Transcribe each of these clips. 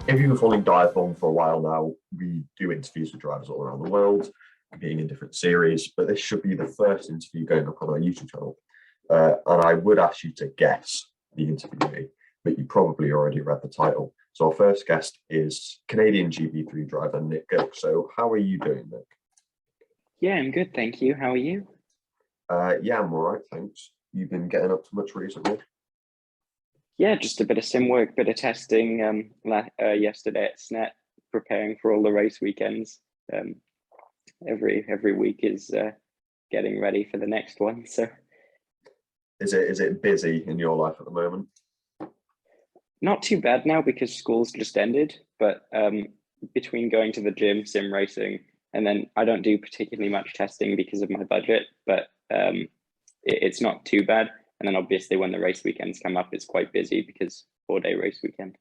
If you've been following DiveBomb for a while now, we do interviews with drivers all around the world, being in different series, but this should be the first interview going up on our YouTube channel. And I would ask you to guess the interviewee, but you probably already read the title. So our first guest is Canadian GB3 driver Nick Gilkes. So how are you doing, Nick? Yeah, I'm good, thank you. How are you? Yeah, I'm all right, thanks. You've been getting up to much recently? Yeah, just a bit of sim work, bit of testing yesterday at SNET, preparing for all the race weekends. Every week is getting ready for the next one. So Is it busy in your life at the moment? not too bad now because school's just ended, but between going to the gym, sim racing, and then I don't do particularly much testing because of my budget, but it's not too bad. And then obviously when the race weekends come up, it's quite busy because 4-day race weekend.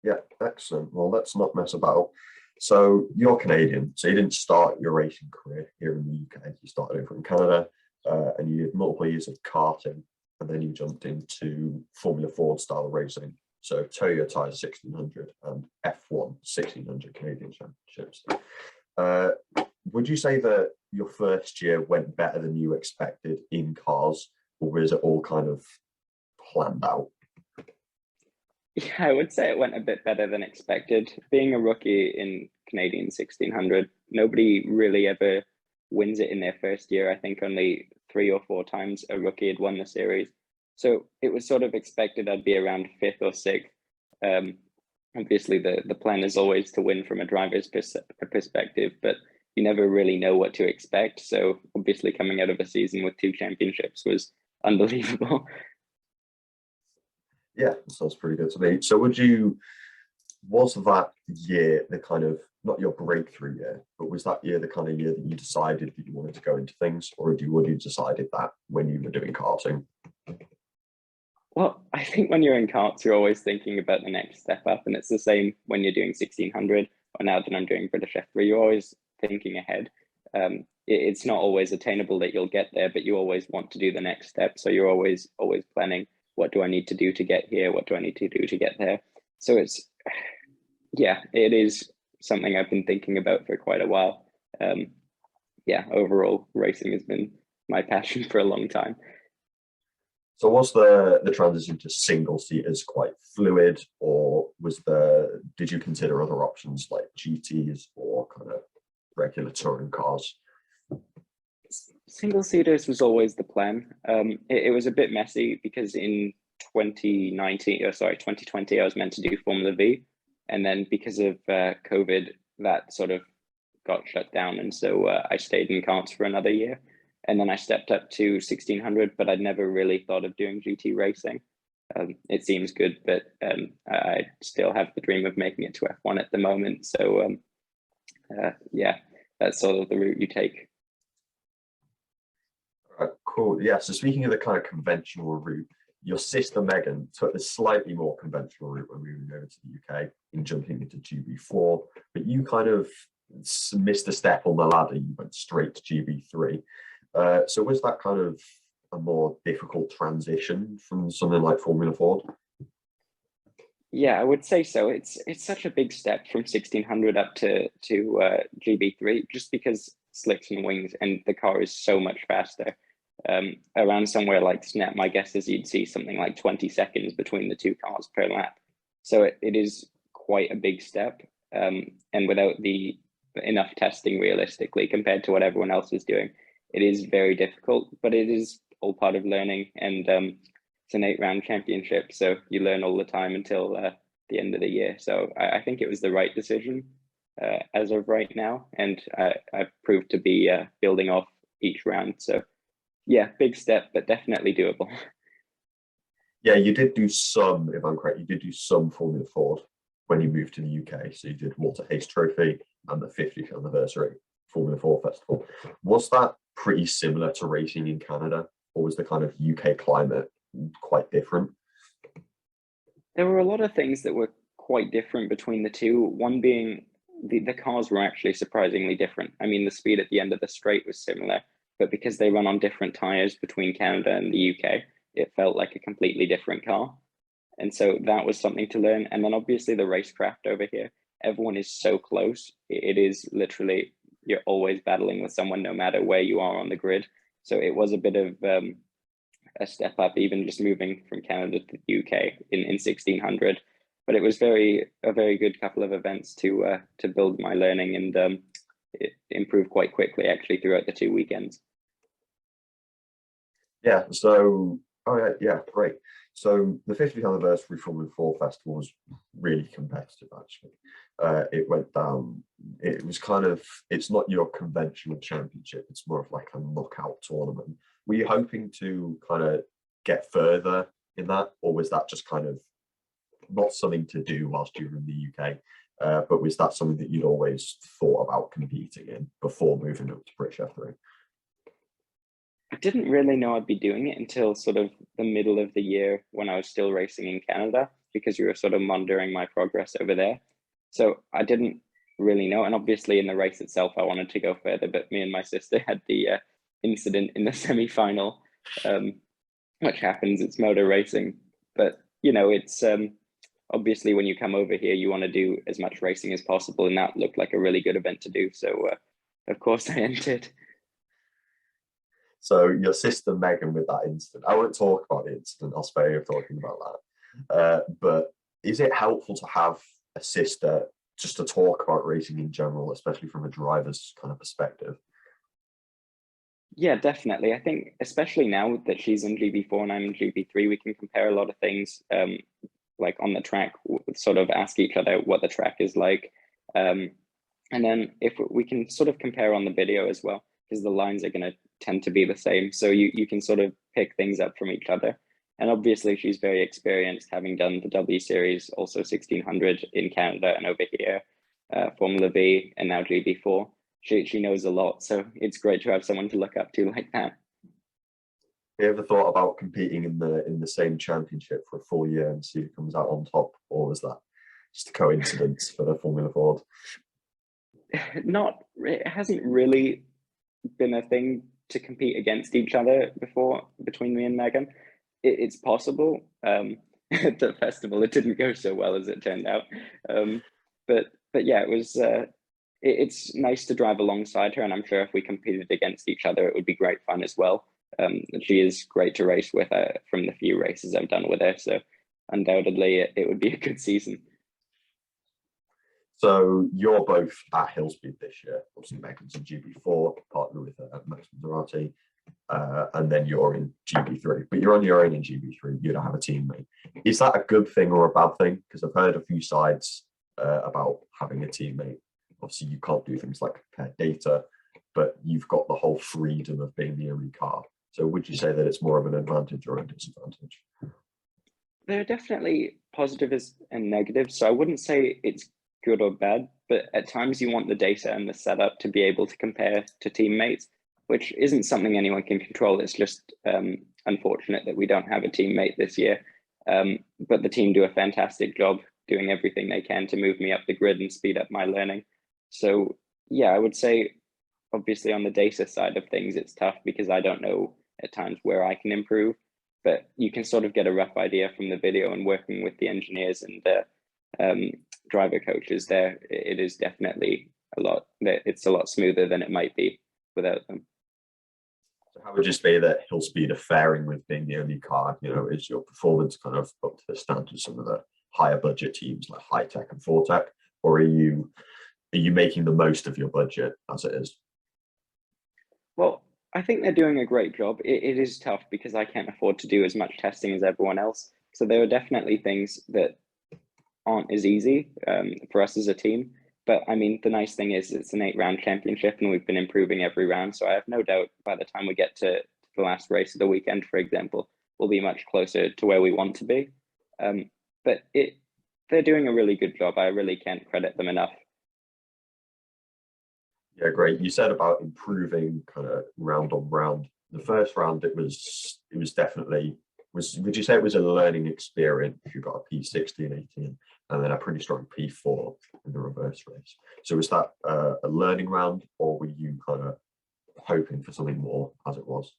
Yeah, excellent. Well, let's not mess about. So you're Canadian, so you didn't start your racing career here in the UK. You started over in Canada, and you had multiple years of karting, and then you jumped into Formula Ford style racing. So Toyota 1600 and F1 1600 Canadian championships. Would you say that your first year went better than you expected in cars, or was it all kind of planned out? Yeah, I would say it went a bit better than expected. Being a rookie in Canadian 1600, nobody really ever wins it in their first year. I think only 3 or 4 times a rookie had won the series. So it was sort of expected I'd be around 5th or 6th. Obviously, the plan is always to win from a driver's perspective, but you never really know what to expect. So obviously coming out of a season with 2 championships was unbelievable. Yeah, that sounds pretty good to me. So was that year the kind of, not your breakthrough year, but was that year the kind of year that you decided that you wanted to go into things, or would you decided that when you were doing karting? Well, I think when you're in karts, you're always thinking about the next step up, and it's the same when you're doing 1600, or now that I'm doing British F3, you're always thinking ahead. It's not always attainable that you'll get there, but you always want to do the next step. So you're always planning, what do I need to do to get here? What do I need to do to get there? So it is something I've been thinking about for quite a while. Overall, racing has been my passion for a long time. So was the transition to single seaters quite fluid, or did you consider other options like GTs or kind of regular touring cars? Single seaters was always the plan. It was a bit messy because in 2020, I was meant to do Formula V, and then because of COVID, that sort of got shut down, and so I stayed in karts for another year, and then I stepped up to 1600, but I'd never really thought of doing GT racing. It seems good, but I still have the dream of making it to F1 at the moment. So that's sort of the route you take. Cool. Yeah. So speaking of the kind of conventional route, your sister Megan took the slightly more conventional route when we moved over to the UK in jumping into GB4, but you kind of missed a step on the ladder. You went straight to GB3. So was that kind of a more difficult transition from something like Formula Ford? Yeah, I would say so. It's such a big step from 1600 up to GB3, just because slicks and wings, and the car is so much faster. Around somewhere like SNET, my guess is you'd see something like 20 seconds between the 2 cars per lap. So it is quite a big step, and without enough testing realistically compared to what everyone else is doing, it is very difficult, but it is all part of learning, and it's an 8-round championship, so you learn all the time until the end of the year. So I think it was the right decision as of right now, and I've proved to be building off each round. So yeah, big step, but definitely doable. Yeah, you did do some, if I'm correct, you did do some Formula Ford when you moved to the UK. So you did Walter Hayes Trophy and the 50th anniversary Formula Ford Festival. Was that pretty similar to racing in Canada, or was the kind of UK climate quite different? There were a lot of things that were quite different between the two. One being the cars were actually surprisingly different. I mean, the speed at the end of the straight was similar, but because they run on different tires between Canada and the UK, it felt like a completely different car. And so that was something to learn. And then obviously the racecraft over here, everyone is so close. It is literally, you're always battling with someone no matter where you are on the grid. So it was a bit of a step up, even just moving from Canada to the UK in 1600. But it was a very good couple of events to build my learning, and it improved quite quickly actually throughout the 2 weekends. Yeah, so, yeah, great. So the 50th anniversary Formula 4 Festival was really competitive, actually. It went down, it was kind of, it's not your conventional championship, it's more of like a knockout tournament. Were you hoping to kind of get further in that, or was that just kind of not something to do whilst you were in the UK? But was that something that you'd always thought about competing in before moving up to British F3? I didn't really know I'd be doing it until sort of the middle of the year when I was still racing in Canada, because we were sort of monitoring my progress over there. So I didn't really know. And obviously in the race itself, I wanted to go further, but me and my sister had the incident in the semi-final, which happens, it's motor racing. But, you know, it's obviously when you come over here, you want to do as much racing as possible. And that looked like a really good event to do. So of course I entered. So your sister Megan with that incident, I won't talk about the incident, I'll spare you talking about that. But is it helpful to have a sister just to talk about racing in general, especially from a driver's kind of perspective? Yeah, definitely. I think especially now that she's in GB4 and I'm in GB3, we can compare a lot of things like on the track, sort of ask each other what the track is like. And then if we can sort of compare on the video as well, because the lines are going to tend to be the same. So you can sort of pick things up from each other. And obviously she's very experienced, having done the W Series, also 1600 in Canada and over here, Formula V and now GB4. She knows a lot. So it's great to have someone to look up to like that. Have you ever thought about competing in the same championship for a full year and see who comes out on top? Or was that just a coincidence for the Formula Ford? It hasn't really been a thing to compete against each other before between me and Megan. It's possible. At the festival, it didn't go so well as it turned out. But yeah, it was. It's nice to drive alongside her, and I'm sure if we competed against each other, it would be great fun as well. She is great to race with from the few races I've done with her, so undoubtedly it would be a good season. So you're both at Hillspeed this year. Obviously, Megan's in GB4, partner with Max Maserati, and then you're in GB3. But you're on your own in GB3. You don't have a teammate. Is that a good thing or a bad thing? Because I've heard a few sides about having a teammate. Obviously, you can't do things like compare data, but you've got the whole freedom of being the only car. So would you say that it's more of an advantage or a disadvantage? There are definitely positives and negatives. So I wouldn't say it's good or bad, but at times you want the data and the setup to be able to compare to teammates, which isn't something anyone can control. It's just unfortunate that we don't have a teammate this year. But the team do a fantastic job doing everything they can to move me up the grid and speed up my learning. So yeah, I would say obviously on the data side of things, it's tough because I don't know at times where I can improve, but you can sort of get a rough idea from the video and working with the engineers and the driver coaches there. It is definitely it's a lot smoother than it might be without them. So how would you say that Hillspeed are faring with being the only car? You know, is your performance kind of up to the standard of some of the higher budget teams like High Tech and Fortec, or are you making the most of your budget as it is? Well, I think they're doing a great job. It is tough because I can't afford to do as much testing as everyone else. So there are definitely things that aren't as easy for us as a team. But I mean, the nice thing is it's an 8-round championship and we've been improving every round. So I have no doubt by the time we get to the last race of the weekend, for example, we'll be much closer to where we want to be. But they're doing a really good job. I really can't credit them enough. Yeah, great. You said about improving kind of round on round. The first round, it was definitely, would you say it was a learning experience if you got a P16, 18, and then a pretty strong P4 in the reverse race? So was that a learning round, or were you kind of hoping for something more as it was?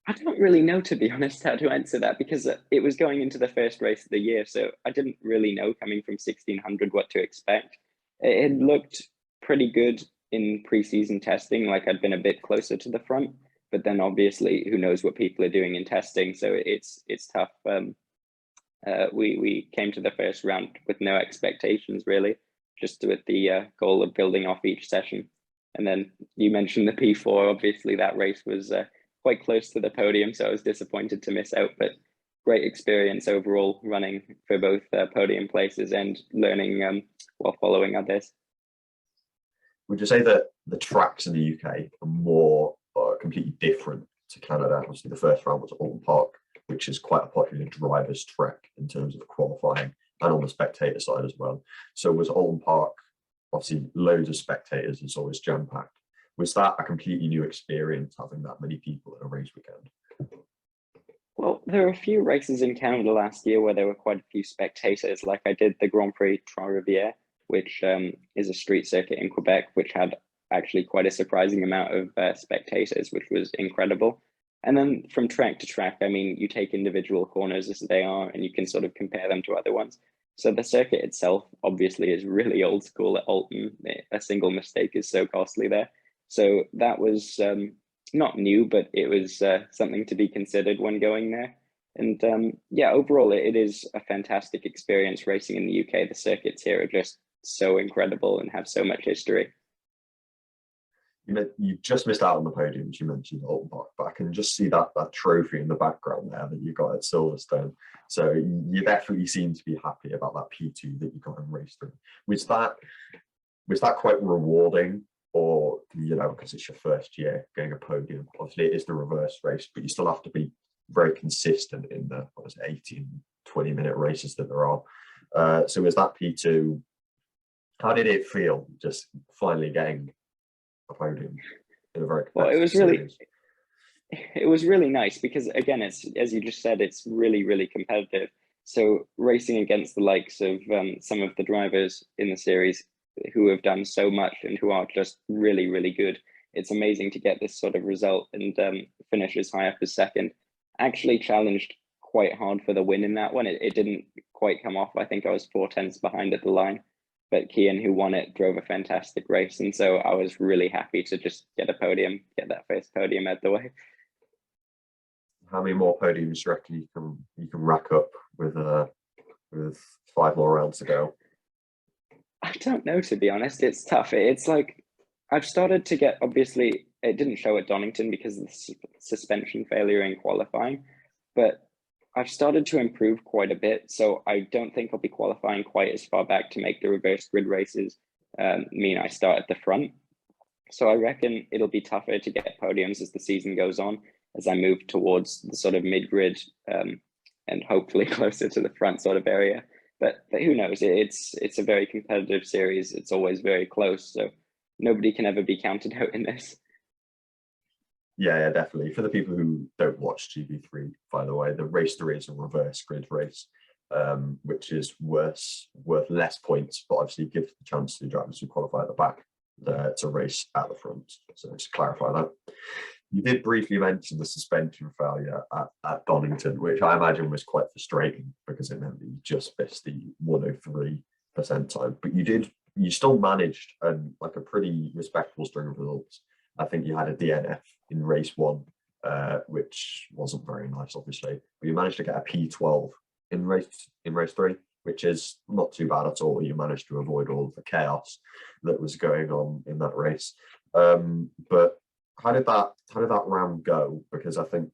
I don't really know, to be honest, how to answer that, because it was going into the first race of the year. So I didn't really know coming from 1600 what to expect. It had looked pretty good in preseason testing, like I'd been a bit closer to the front, but then obviously who knows what people are doing in testing. So it's tough. We came to the first round with no expectations really, just with the goal of building off each session. And then you mentioned the P4, obviously that race was quite close to the podium, so I was disappointed to miss out, but great experience overall running for both podium places and learning while following others. Would you say that the tracks in the UK are more completely different to Canada? Obviously, the first round was at Alton Park, which is quite a popular driver's track in terms of qualifying and on the spectator side as well. So was Alton Park, obviously loads of spectators, it's always jam-packed. Was that a completely new experience, having that many people at a race weekend? Well, there were a few races in Canada last year where there were quite a few spectators, like I did the Grand Prix Trois-Rivières, which is a street circuit in Quebec, which had actually quite a surprising amount of spectators, which was incredible. And then from track to track, I mean, you take individual corners as they are, and you can sort of compare them to other ones. So the circuit itself obviously is really old school at Alton. A single mistake is so costly there. So that was not new, but it was something to be considered when going there. And yeah, overall, it is a fantastic experience racing in the UK. The circuits here are just so incredible and have so much history. You just missed out on the podiums. You mentioned Alton Park, but I can just see that trophy in the background there that you got at Silverstone. So you definitely seem to be happy about that P2 that you got in race 3. Was that quite rewarding, or because it's your first year getting a podium? Obviously, it is the reverse race, but you still have to be very consistent in the 18, 20-minute races that there are. So was that P2? How did it feel just finally getting a podium in a very well, series? it was really nice because, again, it's, as you just said, it's really competitive. So racing against the likes of some of the drivers in the series who have done so much and who are just really good. It's amazing to get this sort of result and finish as high up as second. Actually challenged quite hard for the win in that one. It didn't quite come off. I think I was 4/10 behind at the line, but Kian, who won it, drove a fantastic race. And so I was really happy to just get a podium, get that first podium out the way. How many more podiums do you reckon you can rack up with 5 more rounds to go? I don't know, to be honest. It's tough. It's like I've started to get, obviously, it didn't show at Donington because of the suspension failure in qualifying, but I've started to improve quite a bit. So I don't think I'll be qualifying quite as far back to make the reverse grid races mean I start at the front. So I reckon it'll be tougher to get podiums as the season goes on, as I move towards the sort of mid-grid and hopefully closer to the front sort of area. But who knows? It's a very competitive series. It's always very close. So nobody can ever be counted out in this. Yeah, definitely. For the people who don't watch GB3, by the way, the race 3 is a reverse grid race, which is worth less points, but obviously gives the chance to drivers who qualify at the back to race at the front. So just to clarify that. You did briefly mention the suspension failure at Donington, which I imagine was quite frustrating because it meant that you just missed the 103% time. But you still managed like a pretty respectable string of results. I think you had a DNF in race 1, which wasn't very nice, obviously. But you managed to get a P12 in race 3, which is not too bad at all. You managed to avoid all of the chaos that was going on in that race. But how did that round go? Because I think,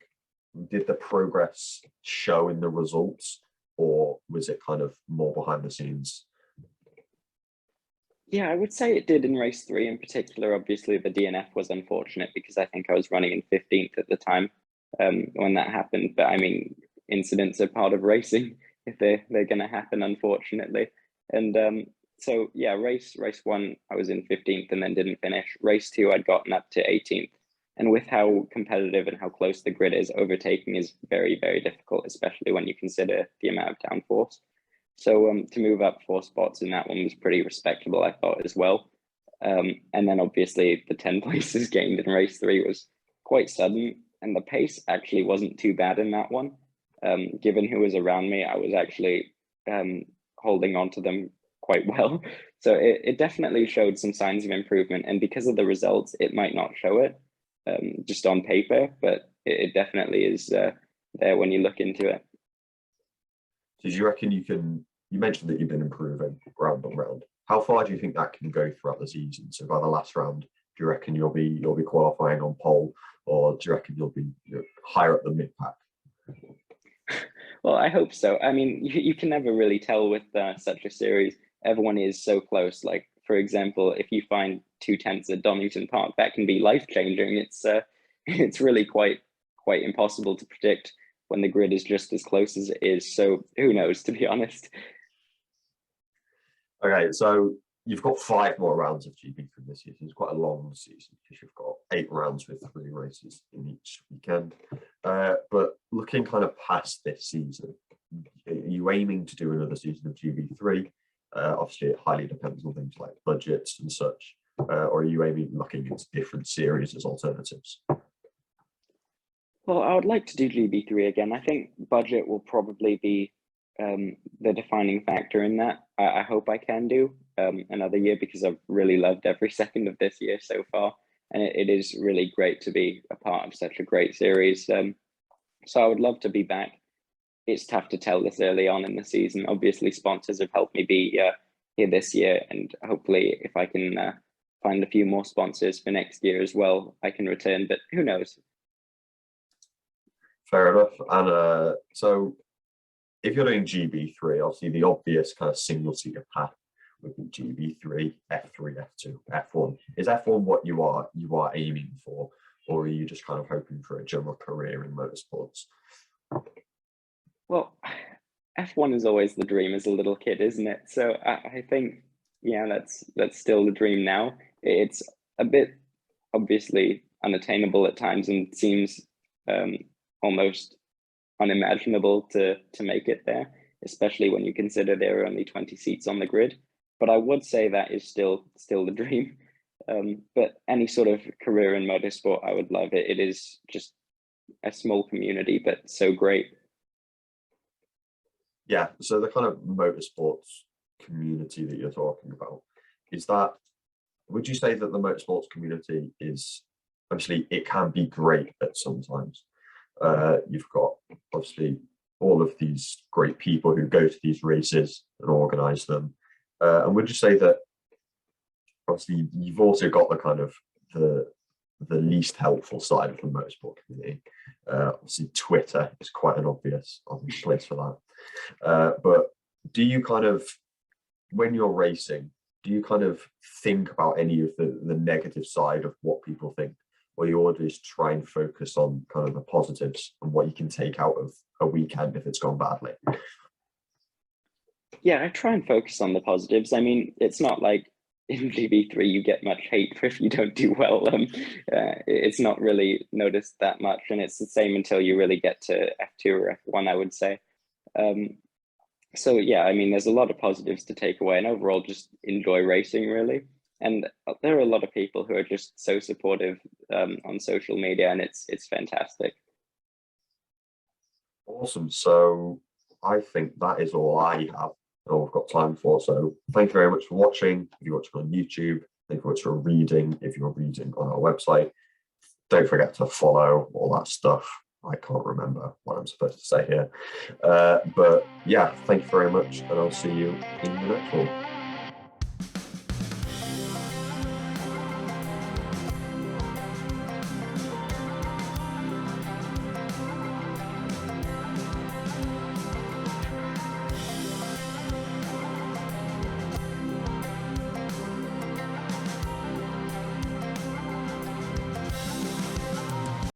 did the progress show in the results, or was it kind of more behind the scenes? Yeah, I would say it did in race 3 in particular. Obviously, the DNF was unfortunate because I think I was running in 15th at the time when that happened. But I mean, incidents are part of racing if they're going to happen, unfortunately. And so yeah, race 1, I was in 15th and then didn't finish. Race 2, I'd gotten up to 18th. And with how competitive and how close the grid is, overtaking is very difficult, especially when you consider the amount of downforce. So to move up 4 spots in that one was pretty respectable, I thought, as well. And then obviously the 10 places gained in race 3 was quite sudden. and the pace actually wasn't too bad in that one. Given who was around me, I was actually holding on to them quite well. So it definitely showed some signs of improvement, and because of the results, it might not show it just on paper, but it definitely is there when you look into it. So do you reckon you mentioned that you've been improving round on round. How far do you think that can go throughout the season? So by the last round, do you reckon you'll be qualifying on pole, or do you reckon you'll be higher up the mid pack? Well, I hope so. I mean, you can never really tell with such a series. Everyone is so close. Like, for example, if you find 2/10 at Donington Park, that can be life-changing. It's really quite impossible to predict when the grid is just as close as it is. So who knows, to be honest. Okay, so you've got 5 more rounds of GB3 this season. It's quite a long season because you've got 8 rounds with 3 races in each weekend. But looking kind of past this season, are you aiming to do another season of GB3? Obviously, it highly depends on things like budgets and such. Or are you looking into different series as alternatives? Well, I would like to do GB3 again. I think budget will probably be the defining factor in that. I hope I can do another year, because I've really loved every second of this year so far, and it is really great to be a part of such a great series. So I would love to be back. It's tough to tell this early on in the season. Obviously, sponsors have helped me be here this year, and hopefully if I can find a few more sponsors for next year as well, I can return, but who knows? Fair enough. And so if you're doing GB3, obviously the obvious kind of single-seater path would be GB3, F3, F2, F1. Is F1 what you are aiming for, or are you just kind of hoping for a general career in motorsports? Well, F1 is always the dream as a little kid, isn't it? So I think, yeah, that's still the dream now. It's a bit obviously unattainable at times, and seems almost unimaginable to make it there, especially when you consider there are only 20 seats on the grid. But I would say that is still the dream. But any sort of career in motorsport, I would love it. It is just a small community, but so great. Yeah, so the kind of motorsports community that you're talking about, is that, would you say that the motorsports community is, obviously it can be great at sometimes. You've got obviously all of these great people who go to these races and organize them. And would you say that obviously you've also got the kind of the least helpful side of the motorsport community? Obviously Twitter is quite an obvious place for that. But do you kind of, when you're racing, do you kind of think about any of the negative side of what people think, or you always try and focus on kind of the positives and what you can take out of a weekend if it's gone badly? Yeah, I try and focus on the positives. I mean, it's not like in GB3 you get much hate if you don't do well. It's not really noticed that much, and it's the same until you really get to F2 or F1, I would say. So yeah, I mean, there's a lot of positives to take away, and overall just enjoy racing, really. And there are a lot of people who are just so supportive on social media, and it's fantastic. Awesome. So I think that is all I have and all we've got time for. So thank you very much for watching. If you're watching on YouTube, thank you very much for reading. If you're reading on our website, don't forget to follow, all that stuff. I can't remember what I'm supposed to say here. But yeah, thank you very much, and I'll see you in the next one.